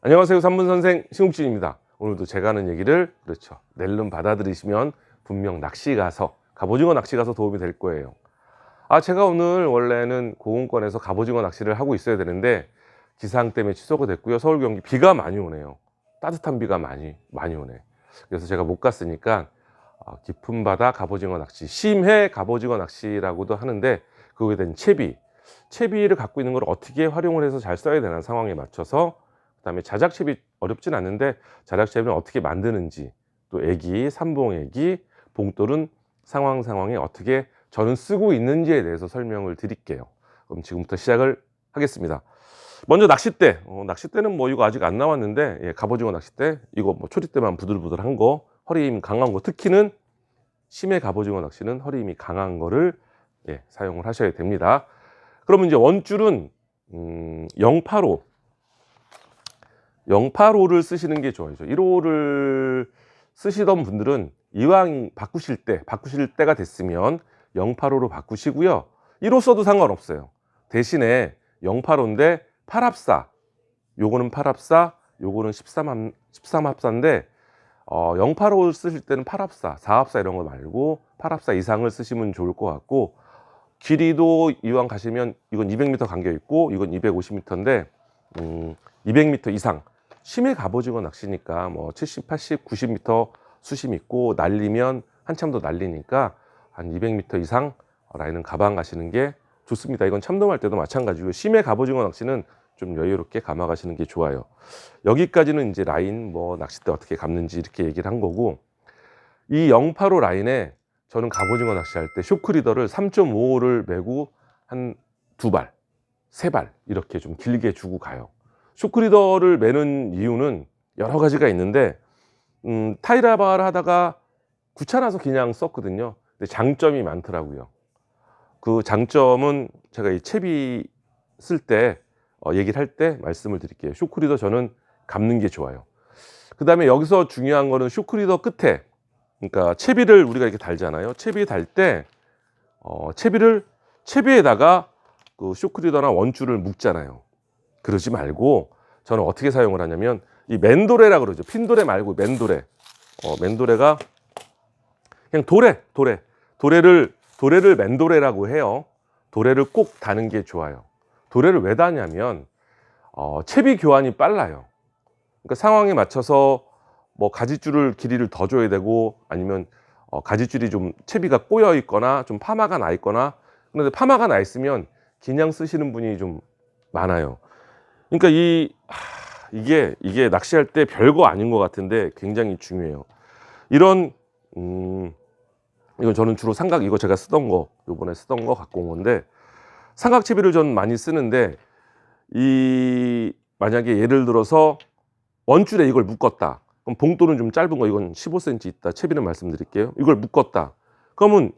안녕하세요. 산문선생 신욱진입니다. 오늘도 제가 하는 얘기를 낼름 받아들이시면 분명 낚시 가서 갑오징어 낚시 가서 도움이 될 거예요. 제가 오늘 원래는 고흥권에서 갑오징어 낚시를 하고 있어야 되는데 기상 때문에 취소가 됐고요. 서울 경기 비가 많이 오네요. 따뜻한 비가 많이 오네. 그래서 제가 못 갔으니까 깊은 바다 갑오징어 낚시, 심해 갑오징어 낚시라고도 하는데 그거에 대한 채비를 갖고 있는 걸 어떻게 활용을 해서 잘 써야 되는 상황에 맞춰서, 그다음에 자작채비 어렵진 않는데 자작채비는 어떻게 만드는지, 또 애기, 삼봉애기, 봉돌은 상황에 어떻게 저는 쓰고 있는지에 대해서 설명을 드릴게요. 그럼 지금부터 시작을 하겠습니다. 먼저 낚싯대. 낚싯대는 뭐 이거 아직 안 나왔는데, 갑오징어 낚싯대 이거 뭐 초리대만 부들부들한 거, 허리 힘 강한 거, 특히는 심해 갑오징어 낚시는 허리 힘이 강한 거를 사용을 하셔야 됩니다. 그러면 이제 원줄은 085를 쓰시는 게 좋아요. 1호를 쓰시던 분들은 이왕 바꾸실 때가 됐으면 085로 바꾸시고요. 1호 써도 상관없어요. 대신에 085인데 8합사, 요거는 8합사, 요거는 13합사인데 085를 쓰실 때는 8합사, 4합사 이런 거 말고 8합사 이상을 쓰시면 좋을 것 같고, 길이도 이왕 가시면 이건 200m 간격 있고 이건 250m인데 200m 이상, 심해 갑오징어 낚시니까 뭐 70, 80, 90m 수심 있고 날리면 한참 더 날리니까 한 200m 이상 라인은 가방 가시는 게 좋습니다. 이건 참돔할 때도 마찬가지고 심해 갑오징어 낚시는 좀 여유롭게 감아 가시는 게 좋아요. 여기까지는 이제 라인 뭐 낚싯대 어떻게 감는지 이렇게 얘기를 한 거고, 이 085 라인에 저는 갑오징어 낚시할 때 쇼크리더를 3.5를 메고 한 2발, 3발 이렇게 좀 길게 주고 가요. 쇼크리더를 매는 이유는 여러 가지가 있는데 타이라바를 하다가 귀찮아서 그냥 썼거든요. 근데 장점이 많더라고요. 그 장점은 제가 이 채비 쓸 때 얘기를 할 때 말씀을 드릴게요. 쇼크리더 저는 감는 게 좋아요. 그 다음에 여기서 중요한 거는 쇼크리더 끝에, 그러니까 채비를 우리가 이렇게 달잖아요. 채비 달 때 채비에다가 그 쇼크리더나 원줄을 묶잖아요. 그러지 말고 저는 어떻게 사용을 하냐면 이 맨도레라 그러죠. 핀도레 말고 맨도레. 맨도레가 그냥 도레를 맨도레라고 해요. 도레를 꼭 다는 게 좋아요. 도레를 왜 다냐면 채비 교환이 빨라요. 그러니까 상황에 맞춰서 뭐 가지줄을 길이를 더 줘야 되고, 아니면 가지줄이 좀 채비가 꼬여 있거나 좀 파마가 나 있거나, 그런데 파마가 나 있으면 그냥 쓰시는 분이 좀 많아요. 그러니까 이게 낚시할 때 별거 아닌 것 같은데 굉장히 중요해요. 이런 이건 저는 주로 삼각, 이거 제가 쓰던 거, 요번에 쓰던 거 갖고 온 건데, 삼각 채비를 전 많이 쓰는데, 만약에 예를 들어서 원줄에 이걸 묶었다. 그럼 봉돌은 좀 짧은 거, 이건 15cm 있다. 채비는 말씀드릴게요. 이걸 묶었다. 그러면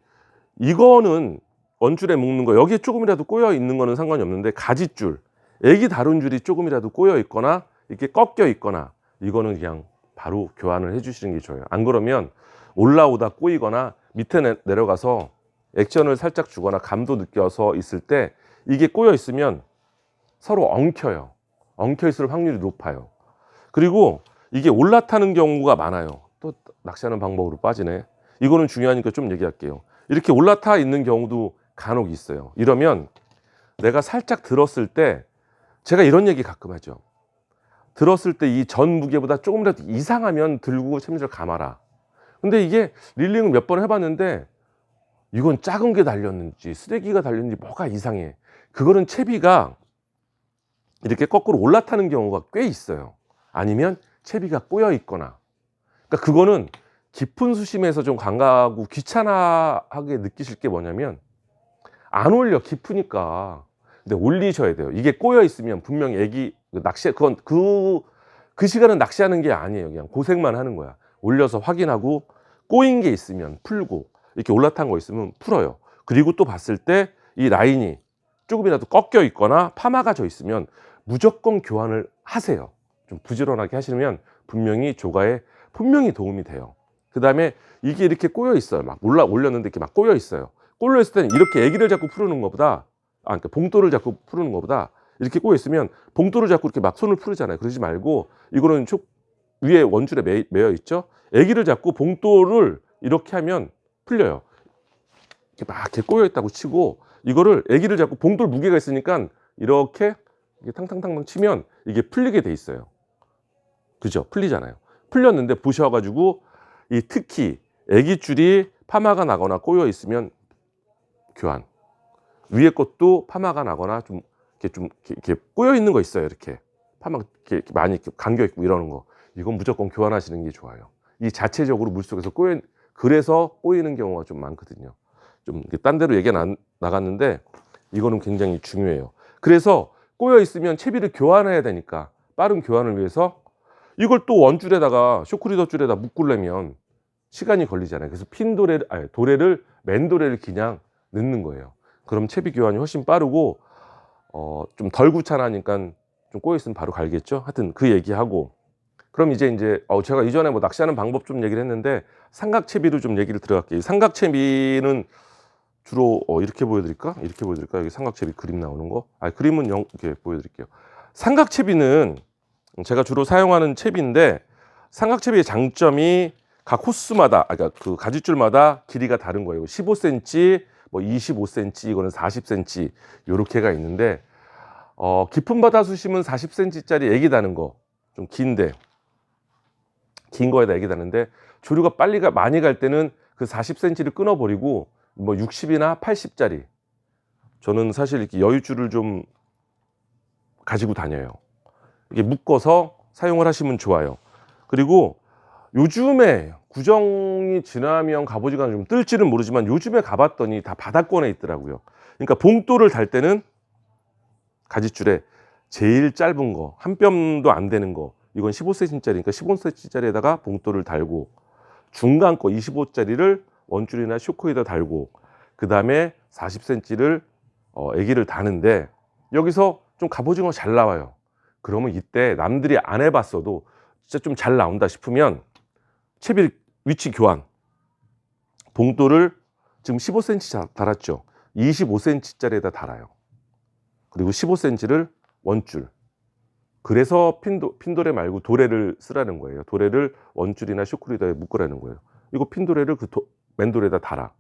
이거는 원줄에 묶는 거, 여기에 조금이라도 꼬여 있는 거는 상관이 없는데, 가지줄, 애기 다룬 줄이 조금이라도 꼬여 있거나 이렇게 꺾여 있거나, 이거는 그냥 바로 교환을 해 주시는 게 좋아요. 안 그러면 올라오다 꼬이거나 밑에 내려가서 액션을 살짝 주거나 감도 느껴서 있을 때 이게 꼬여 있으면 서로 엉켜요. 엉켜 있을 확률이 높아요. 그리고 이게 올라타는 경우가 많아요. 또 낚시하는 방법으로 빠지네. 이거는 중요하니까 좀 얘기할게요. 이렇게 올라타 있는 경우도 간혹 있어요. 이러면 내가 살짝 들었을 때, 제가 이런 얘기 가끔 하죠. 들었을 때 이 전 무게보다 조금이라도 이상하면 들고 채미를 감아라. 근데 이게 릴링을 몇 번 해봤는데 이건 작은 게 달렸는지 쓰레기가 달렸는지 뭐가 이상해. 그거는 채비가 이렇게 거꾸로 올라타는 경우가 꽤 있어요. 아니면 채비가 꼬여 있거나. 그러니까 그거는 깊은 수심에서 좀 감각하고 귀찮아하게 느끼실 게 뭐냐면, 안 올려, 깊으니까. 근데 올리셔야 돼요. 이게 꼬여 있으면 분명히 애기 낚시, 그건 그 시간은 낚시하는 게 아니에요. 그냥 고생만 하는 거야. 올려서 확인하고 꼬인 게 있으면 풀고, 이렇게 올라탄 거 있으면 풀어요. 그리고 또 봤을 때 이 라인이 조금이라도 꺾여 있거나 파마가 져 있으면 무조건 교환을 하세요. 좀 부지런하게 하시면 분명히 조가에 분명히 도움이 돼요. 그 다음에 이게 이렇게 꼬여 있어요. 막 올렸는데 이렇게 막 꼬여 있어요. 꼬여 있을 때는 이렇게 애기를 잡고 푸는 것보다, 그러니까 봉돌을 잡고 푸는 것보다 이렇게 꼬여 있으면 봉돌을 잡고 이렇게 막 손을 풀잖아요. 그러지 말고 이거는 위에 원줄에 매여 있죠. 애기를 잡고 봉돌을 이렇게 하면 풀려요. 이렇게 막 이렇게 꼬여 있다고 치고 이거를 애기를 잡고 봉돌 무게가 있으니까 이렇게 탕탕탕탕 치면 이게 풀리게 돼 있어요. 그죠? 풀리잖아요. 풀렸는데 보셔가지고 이 특히 애기 줄이 파마가 나거나 꼬여 있으면 교환. 위에 것도 파마가 나거나 이렇게 꼬여 있는 거 있어요. 이렇게 파마 이렇게 많이 감겨 있고 이러는 거. 이건 무조건 교환하시는 게 좋아요. 이 자체적으로 물속에서 그래서 꼬이는 경우가 좀 많거든요. 좀 딴 데로 얘기가 나갔는데 이거는 굉장히 중요해요. 그래서 꼬여 있으면 채비를 교환해야 되니까 빠른 교환을 위해서 이걸 또 원줄에다가 쇼크리더 줄에다 묶으려면 시간이 걸리잖아요. 그래서 도래를 맨도래를 그냥 넣는 거예요. 그럼 채비 교환이 훨씬 빠르고 좀 덜 귀찮으니까 좀 꼬여 있으면 바로 갈겠죠. 하여튼 그 얘기하고 그럼 이제 제가 이전에 뭐 낚시하는 방법 좀 얘기를 했는데 삼각채비로 좀 얘기를 들어갈게요. 삼각채비는 주로 이렇게 보여드릴까? 이렇게 보여드릴까? 여기 삼각채비 그림 나오는 거. 그림은 이렇게 보여드릴게요. 삼각채비는 제가 주로 사용하는 채비인데 삼각채비의 장점이 각 호스마다 그러니까 그 가지줄마다 길이가 다른 거예요. 15cm, 뭐 25cm, 이거는 40cm 요렇게가 있는데 깊은 바다 수심은 40cm짜리 애기 다는 거 좀 긴데 긴 거에다 애기 다는데 조류가 많이 갈 때는 그 40cm를 끊어버리고 뭐 60이나 80짜리 저는 사실 이렇게 여유줄을 좀 가지고 다녀요. 이게 묶어서 사용을 하시면 좋아요. 그리고 요즘에 구정이 지나면 갑오징어가 좀 뜰지는 모르지만 요즘에 가봤더니 다 바닥권에 있더라고요. 그러니까 봉돌을 달 때는 가지줄에 제일 짧은 거, 한 뼘도 안 되는 거, 이건 15cm짜리니까 15cm짜리에다가 봉돌을 달고 중간 거 25짜리를 원줄이나 쇼크에다 달고 그 다음에 40cm를 애기를 다는데 여기서 좀 갑오징어 잘 나와요. 그러면 이때 남들이 안 해봤어도 진짜 좀 잘 나온다 싶으면 채비 위치 교환, 봉돌을 지금 15cm 달았죠. 25cm짜리에다 달아요. 그리고 15cm를 원줄. 그래서 핀도레 말고 도레를 쓰라는 거예요. 도레를 원줄이나 쇼크리더에 묶으라는 거예요. 이거 핀도레를 맨도레에다 달아.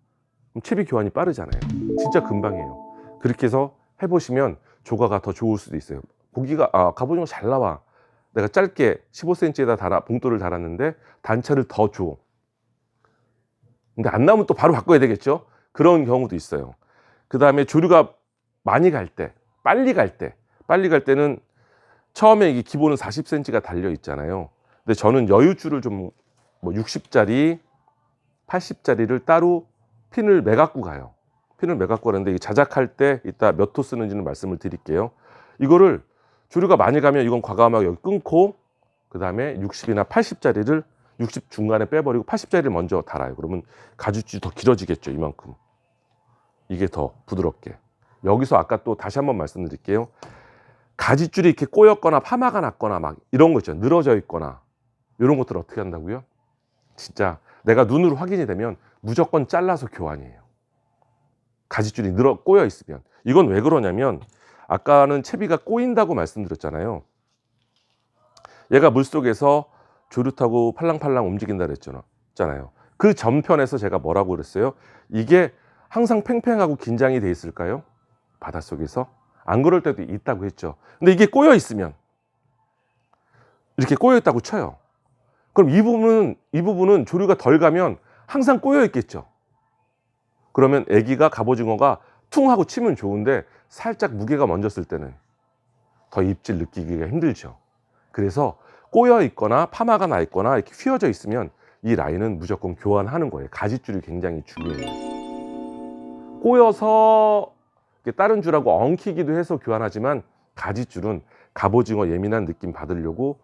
그럼 채비 교환이 빠르잖아요. 진짜 금방이에요. 그렇게 해서 해보시면 조과가 더 좋을 수도 있어요. 갑오징어 잘 나와. 내가 짧게 15cm에다 봉돌을 달았는데 단차를 더 줘. 근데 안 나오면 또 바로 바꿔야 되겠죠. 그런 경우도 있어요. 그 다음에 조류가 많이 갈 때, 빨리 갈 때는 처음에 이게 기본은 40cm가 달려 있잖아요. 근데 저는 여유줄을 좀 뭐 60짜리, 80짜리를 따로 핀을 매갖고 가요. 핀을 매갖고 가는데 자작할 때 이따 몇 호 쓰는지는 말씀을 드릴게요. 이거를 조류가 많이 가면 이건 과감하게 여기 끊고 그 다음에 60이나 80짜리를 60 중간에 빼버리고 80짜리를 먼저 달아요. 그러면 가죽줄이 더 길어지겠죠. 이만큼. 이게 더 부드럽게. 여기서 아까 또 다시 한번 말씀드릴게요. 가지줄이 이렇게 꼬였거나 파마가 났거나 막 이런 거 있죠. 늘어져 있거나 이런 것들 어떻게 한다고요? 진짜 내가 눈으로 확인이 되면 무조건 잘라서 교환이에요. 가지줄이 꼬여 있으면. 이건 왜 그러냐면 아까는 채비가 꼬인다고 말씀드렸잖아요. 얘가 물속에서 조류 타고 팔랑팔랑 움직인다 그랬잖아요. 그 전편에서 제가 뭐라고 그랬어요? 이게 항상 팽팽하고 긴장이 돼 있을까요? 바닷속에서? 안 그럴 때도 있다고 했죠. 근데 이게 꼬여 있으면 이렇게 꼬여 있다고 쳐요. 그럼 이 부분은 조류가 덜 가면 항상 꼬여 있겠죠. 그러면 애기가 갑오징어가 퉁 하고 치면 좋은데 살짝 무게가 먼저 쓸 때는 더 입질 느끼기가 힘들죠. 그래서 꼬여 있거나 파마가 나 있거나 이렇게 휘어져 있으면 이 라인은 무조건 교환하는 거예요. 가지줄이 굉장히 중요해요. 꼬여서 다른 줄하고 엉키기도 해서 교환하지만 가지줄은 갑오징어 예민한 느낌 받으려고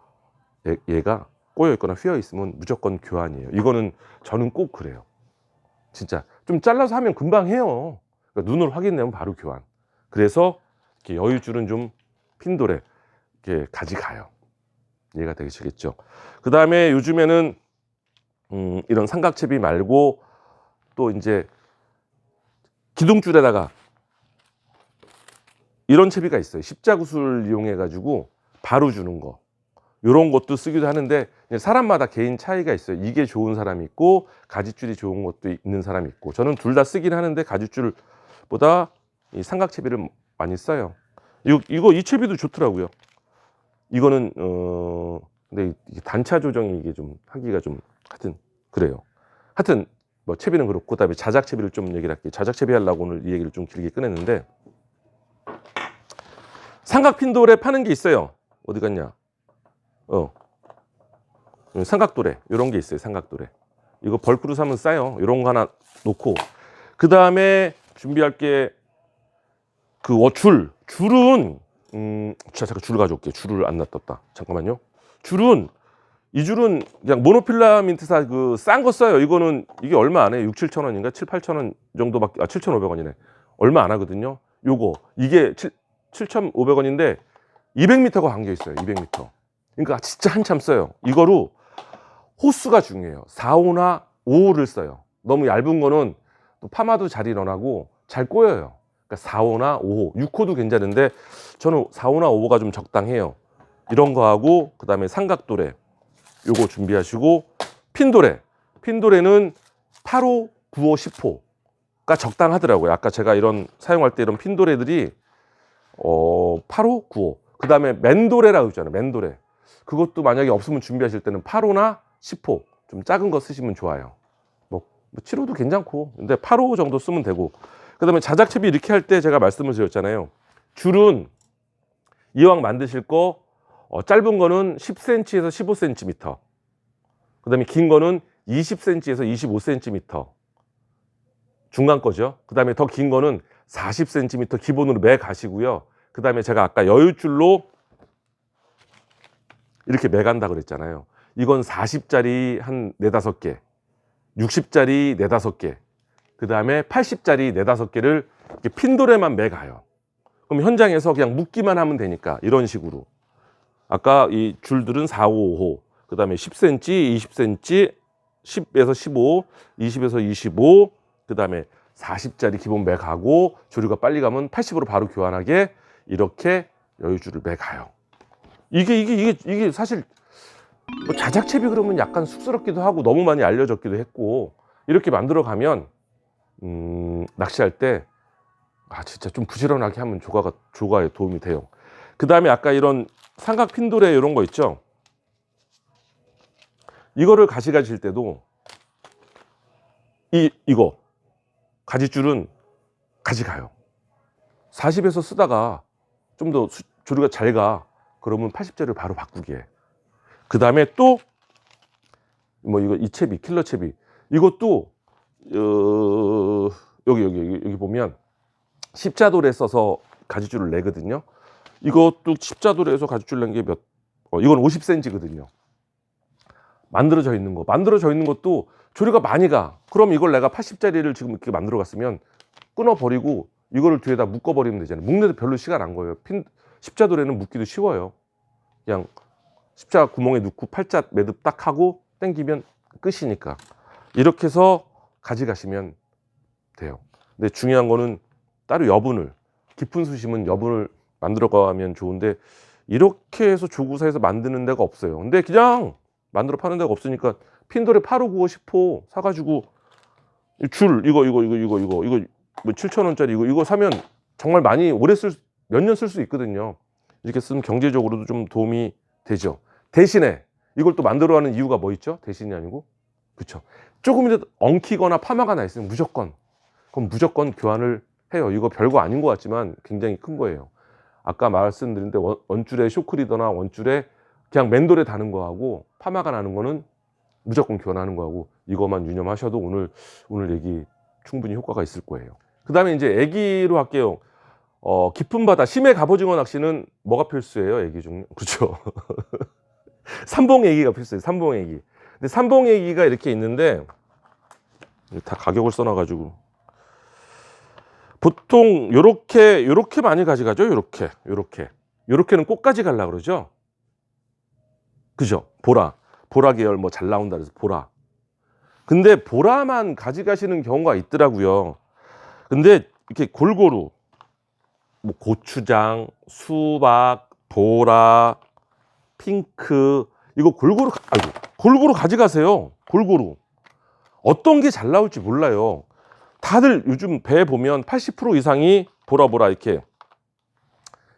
얘가 꼬여 있거나 휘어 있으면 무조건 교환이에요. 이거는 저는 꼭 그래요. 진짜 좀 잘라서 하면 금방 해요. 그러니까 눈으로 확인되면 바로 교환. 그래서 이렇게 여유줄은 좀 핀돌에 이렇게 가져가요. 이해가 되시겠죠? 그 다음에 요즘에는 이런 삼각채비 말고 또 이제 기둥줄에다가 이런 채비가 있어요. 십자구슬 이용해 가지고 바로 주는 거. 요런 것도 쓰기도 하는데 사람마다 개인 차이가 있어요. 이게 좋은 사람이 있고 가지줄이 좋은 것도 있는 사람이 있고, 저는 둘 다 쓰긴 하는데 가지줄보다 이 삼각채비를 많이 써요. 이 채비도 좋더라고요. 이거는 근데 이 단차 조정이 이게 좀 하기가 좀 하여튼 그래요. 하여튼 뭐 채비는 그렇고, 그다음에 자작 채비를 좀 얘기를 할게요. 자작 채비 하려고 오늘 이 얘기를 좀 길게 꺼냈는데, 삼각 핀돌에 파는 게 있어요. 어디 갔냐? 삼각도래 이런 게 있어요. 삼각도래. 이거 벌크로 사면 싸요. 이런 거 하나 놓고, 그 다음에 준비할 게 그 줄은 잠깐 줄 가져올게요. 줄을 안 놔뒀다. 잠깐만요. 이 줄은 그냥 모노필라멘트사 그 싼 거 써요. 이게 얼마 안 해요. 6, 7천 원인가 7, 8천 원 정도밖에, 7,500원이네. 얼마 안 하거든요. 이게 7,500원인데 200m가 감겨 있어요. 200m. 그러니까 진짜 한참 써요. 이거로 호수가 중요해요. 4, 5나 5를 써요. 너무 얇은 거는 또 파마도 잘 일어나고 잘 꼬여요. 그러니까 4, 5나 5호, 6호도 괜찮은데 저는 4, 5나 5호가 좀 적당해요. 이런 거 하고, 그 다음에 삼각도래 요거 준비하시고, 핀도래는 8호, 9호, 10호가 적당하더라고요. 아까 제가 사용할 때 이런 핀도래들이 8호, 9호. 그 다음에 맨도래라고 있잖아요. 맨도래. 그것도 만약에 없으면 준비하실 때는 8호나 10호 좀 작은 거 쓰시면 좋아요. 뭐 7호도 괜찮고, 근데 8호 정도 쓰면 되고. 그 다음에 자작채비 이렇게 할 때 제가 말씀을 드렸잖아요. 줄은 이왕 만드실 거 짧은 거는 10cm에서 15cm, 그 다음에 긴 거는 20cm에서 25cm 중간 거죠. 그 다음에 더 긴 거는 40cm 기본으로 매 가시고요. 그 다음에 제가 아까 여유줄로 이렇게 매 간다 그랬잖아요. 이건 40짜리 한 4, 5개, 60짜리 4, 5개, 그 다음에 80짜리 4, 5개를 이렇게 핀도레만 매 가요. 그럼 현장에서 그냥 묶기만 하면 되니까, 이런 식으로. 아까 이 줄들은 4, 5, 5호, 그 다음에 10cm, 20cm, 10에서 15, 20에서 25, 그 다음에 40짜리 기본 매 가고, 조류가 빨리 가면 80으로 바로 교환하게 이렇게 여유줄을 매 가요. 이게 사실 뭐 자작채비 그러면 약간 쑥스럽기도 하고 너무 많이 알려졌기도 했고, 이렇게 만들어 가면 낚시할 때 진짜 좀 부지런하게 하면 조과에 도움이 돼요. 그 다음에 아까 이런 삼각 핀도레 이런 거 있죠. 이거를 가져가실 때도 이거 가지줄은 가져가요. 40에서 쓰다가 좀 더 조류가 잘 가, 그러면 80짜리를 바로 바꾸게 해. 그 다음에 또 뭐 이 채비, 킬러 채비, 이것도 여기 보면 십자도래 써서 가지줄을 내거든요. 이것도 십자도래에서 가지줄 낸 게 이건 50cm거든요. 만들어져 있는 것도 조류가 많이 가. 그럼 이걸 내가 80짜리를 지금 이렇게 만들어 갔으면 끊어버리고 이거를 뒤에다 묶어버리면 되잖아요. 묶는데 별로 시간 안 걸려요. 십자도래는 묶기도 쉬워요. 그냥 십자 구멍에 넣고 팔자 매듭 딱 하고 당기면 끝이니까. 이렇게 해서 가져가시면 돼요. 근데 중요한 거는 따로 여분을, 깊은 수심은 여분을 만들어 가면 좋은데, 이렇게 해서 조구사에서 만드는 데가 없어요. 근데 그냥 만들어 파는 데가 없으니까 핀돌에 8호, 9호, 10호 사가지고 줄 이거 뭐 7,000원짜리 이거 사면 정말 많이 오래 몇 년 쓸 수 있거든요. 이렇게 쓰면 경제적으로도 좀 도움이 되죠. 대신에 이걸 또 만들어가는 이유가 뭐 있죠? 대신이 아니고, 그렇죠. 조금이라도 엉키거나 파마가 나 있으면 그럼 무조건 교환을 해요. 이거 별거 아닌 것 같지만 굉장히 큰 거예요. 아까 말씀드린데 원줄에 쇼크리더나 원줄에 그냥 맨돌에 다는 거하고 파마가 나는 거는 무조건 교환하는 거하고, 이것만 유념하셔도 오늘 얘기 충분히 효과가 있을 거예요. 그 다음에 이제 애기로 할게요. 깊은 바다 심해 갑오징어 낚시는 뭐가 필수예요? 애기 중, 그렇죠. 삼봉애기가 필수예요. 삼봉애기. 근데 삼봉애기가 이렇게 있는데 다 가격을 써놔가지고 보통 요렇게 많이 가져가죠. 요렇게는 꼭 가져가려고 그러죠. 그죠? 보라 계열 뭐 잘 나온다 그래서 보라. 근데 보라만 가져가시는 경우가 있더라고요. 근데 이렇게 골고루 뭐 고추장, 수박, 보라, 핑크 이거 골고루 가져가세요. 골고루. 어떤 게 잘 나올지 몰라요. 다들 요즘 배 보면 80% 이상이 보라 이렇게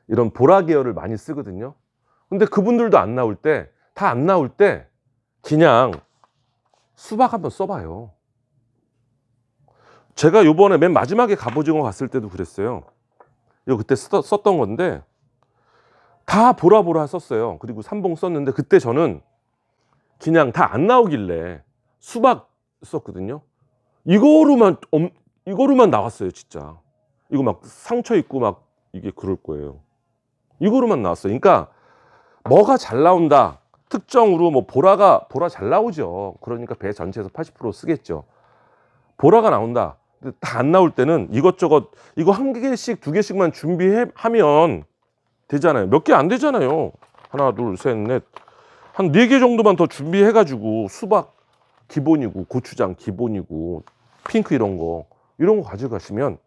이런 보라 계열을 많이 쓰거든요. 근데 그분들도 안 나올 때, 다 안 나올 때 그냥 수박 한번 써봐요. 제가 요번에 맨 마지막에 갑오징어 갔을 때도 그랬어요. 이거 그때 썼던 건데 다 보라 썼어요. 그리고 삼봉 썼는데 그때 저는 그냥 다 안 나오길래 수박 썼거든요. 이거로만 나왔어요, 진짜. 이거 막 상처 있고 막 이게 그럴 거예요. 이거로만 나왔어요. 그러니까 뭐가 잘 나온다. 특정으로 뭐 보라 잘 나오죠. 그러니까 배 전체에서 80% 쓰겠죠. 보라가 나온다. 근데 다 안 나올 때는 이것저것 이거 한 개씩 두 개씩만 준비하면 되잖아요. 몇 개 안 되잖아요. 하나, 둘, 셋, 넷. 한 4개 정도만 더 준비해가지고 수박 기본이고 고추장 기본이고 핑크 이런 거 가져가시면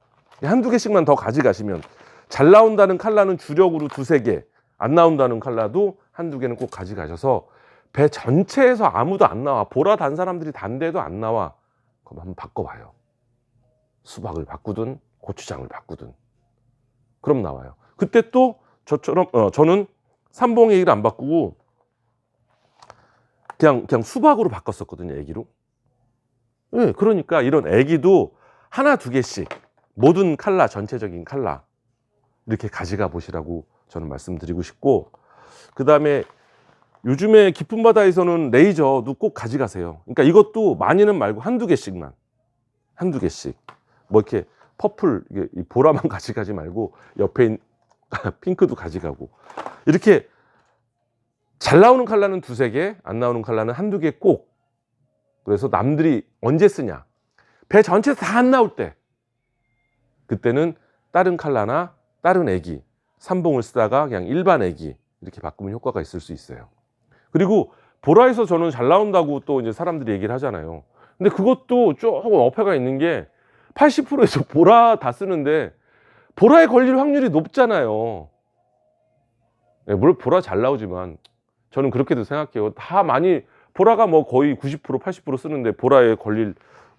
한두 개씩만 더 가져가시면 잘 나온다는 컬러는 주력으로 2-3개 안 나온다는 컬러도 한두 개는 꼭 가져가셔서 배 전체에서 아무도 안 나와 보라 단 사람들이 단데도 안 나와 그럼 한번 바꿔봐요. 수박을 바꾸든 고추장을 바꾸든 그럼 나와요. 그때 또 저처럼 저는 삼봉 애기를 안 바꾸고 그냥 수박으로 바꿨었거든요. 애기로. 네, 그러니까 이런 애기도 하나 두 개씩 모든 컬러 전체적인 컬러 이렇게 가져가 보시라고 저는 말씀드리고 싶고 그 다음에 요즘에 깊은 바다에서는 레이저도 꼭 가져가세요. 그러니까 이것도 많이는 말고 한두 개씩만 한두 개씩 뭐 이렇게 퍼플 이 보라만 가져가지 말고 옆에 있는 핑크도 가져가고 이렇게 잘 나오는 컬러는 2-3개 안 나오는 컬러는 한두 개 꼭. 그래서 남들이 언제 쓰냐 배 전체 다 안 나올 때 그때는 다른 컬러나 다른 애기 삼봉을 쓰다가 그냥 일반 애기 이렇게 바꾸면 효과가 있을 수 있어요. 그리고 보라에서 저는 잘 나온다고 또 이제 사람들이 얘기를 하잖아요. 근데 그것도 조금 어폐가 있는 게 80%에서 보라 다 쓰는데 보라에 걸릴 확률이 높잖아요. 네, 물론 보라 잘 나오지만 저는 그렇게도 생각해요. 다 많이 보라가 뭐 거의 90% 80% 쓰는데 보라에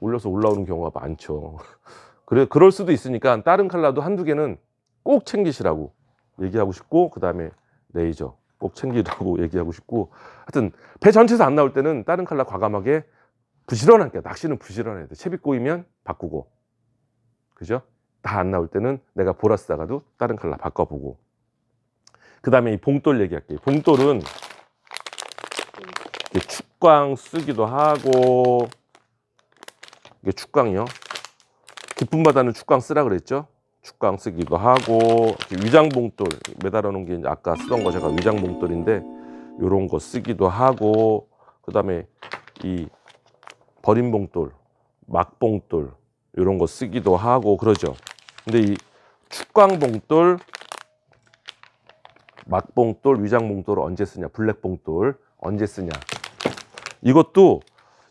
올려서 올라오는 경우가 많죠. 그럴 수도 있으니까 다른 컬러도 한두 개는 꼭 챙기시라고 얘기하고 싶고 그 다음에 레이저 꼭 챙기라고 얘기하고 싶고 하여튼 배 전체에서 안 나올 때는 다른 컬러 과감하게 부지런하게 낚시는 부지런해야 돼. 채비 꼬이면 바꾸고 그죠? 다 안 나올 때는 내가 보라 쓰다가도 다른 컬러 바꿔보고 그 다음에 이 봉돌 얘기할게요. 봉돌은 축광 쓰기도 하고 이게 축광이요. 깊은 바다는 축광 쓰라 그랬죠. 축광 쓰기도 하고 위장봉돌 매달아 놓은 게 아까 쓰던 거 제가 위장봉돌인데 요런 거 쓰기도 하고 그 다음에 이 버린 봉돌 막봉돌 요런 거 쓰기도 하고 그러죠. 근데 이 축광봉돌 막봉돌 위장봉돌을 언제 쓰냐 블랙봉돌 언제 쓰냐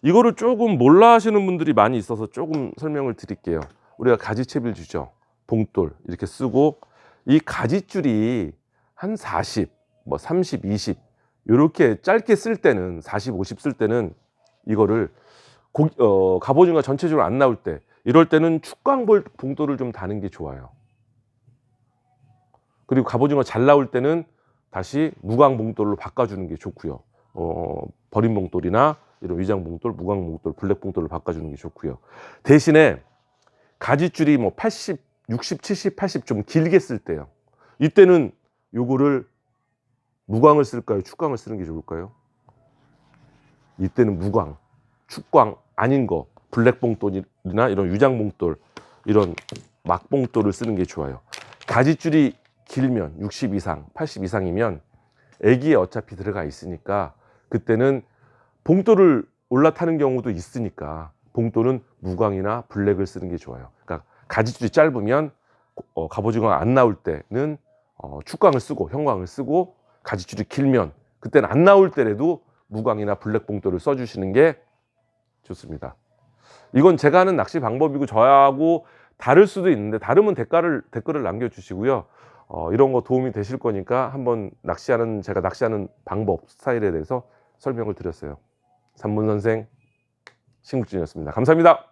이거를 조금 몰라 하시는 분들이 많이 있어서 조금 설명을 드릴게요. 우리가 가지채비를 주죠. 봉돌 이렇게 쓰고 이 가지줄이 한 40, 뭐 30, 20 이렇게 짧게 쓸 때는 40, 50 쓸 때는 이거를 갑오징어 전체적으로 안 나올 때 이럴 때는 축광 봉돌을 좀 다는 게 좋아요. 그리고 갑오징어 잘 나올 때는 다시 무광 봉돌로 바꿔주는 게 좋고요. 버린 봉돌이나 이런 위장 봉돌, 무광 봉돌, 블랙 봉돌로 바꿔주는 게 좋고요. 대신에 가지줄이 뭐 80, 60, 70, 80 좀 길게 쓸 때요. 이때는 요거를 무광을 쓸까요? 축광을 쓰는 게 좋을까요? 이때는 무광, 축광 아닌 거, 블랙 봉돌이나 이런 위장 봉돌, 이런 막 봉돌을 쓰는 게 좋아요. 가지줄이 길면 60 이상, 80 이상이면 애기에 어차피 들어가 있으니까 그때는 봉돌을 올라타는 경우도 있으니까 봉돌은 무광이나 블랙을 쓰는 게 좋아요. 그러니까 가지줄이 짧으면 갑오징어가 안 나올 때는 축광을 쓰고 형광을 쓰고 가지줄이 길면 그때는 안 나올 때라도 무광이나 블랙 봉돌을 써주시는 게 좋습니다. 이건 제가 하는 낚시 방법이고 저하고 다를 수도 있는데 다르면 댓글을 남겨주시고요. 이런 거 도움이 되실 거니까 한번 제가 낚시하는 방법, 스타일에 대해서 설명을 드렸어요. 산문선생 신국진이었습니다. 감사합니다.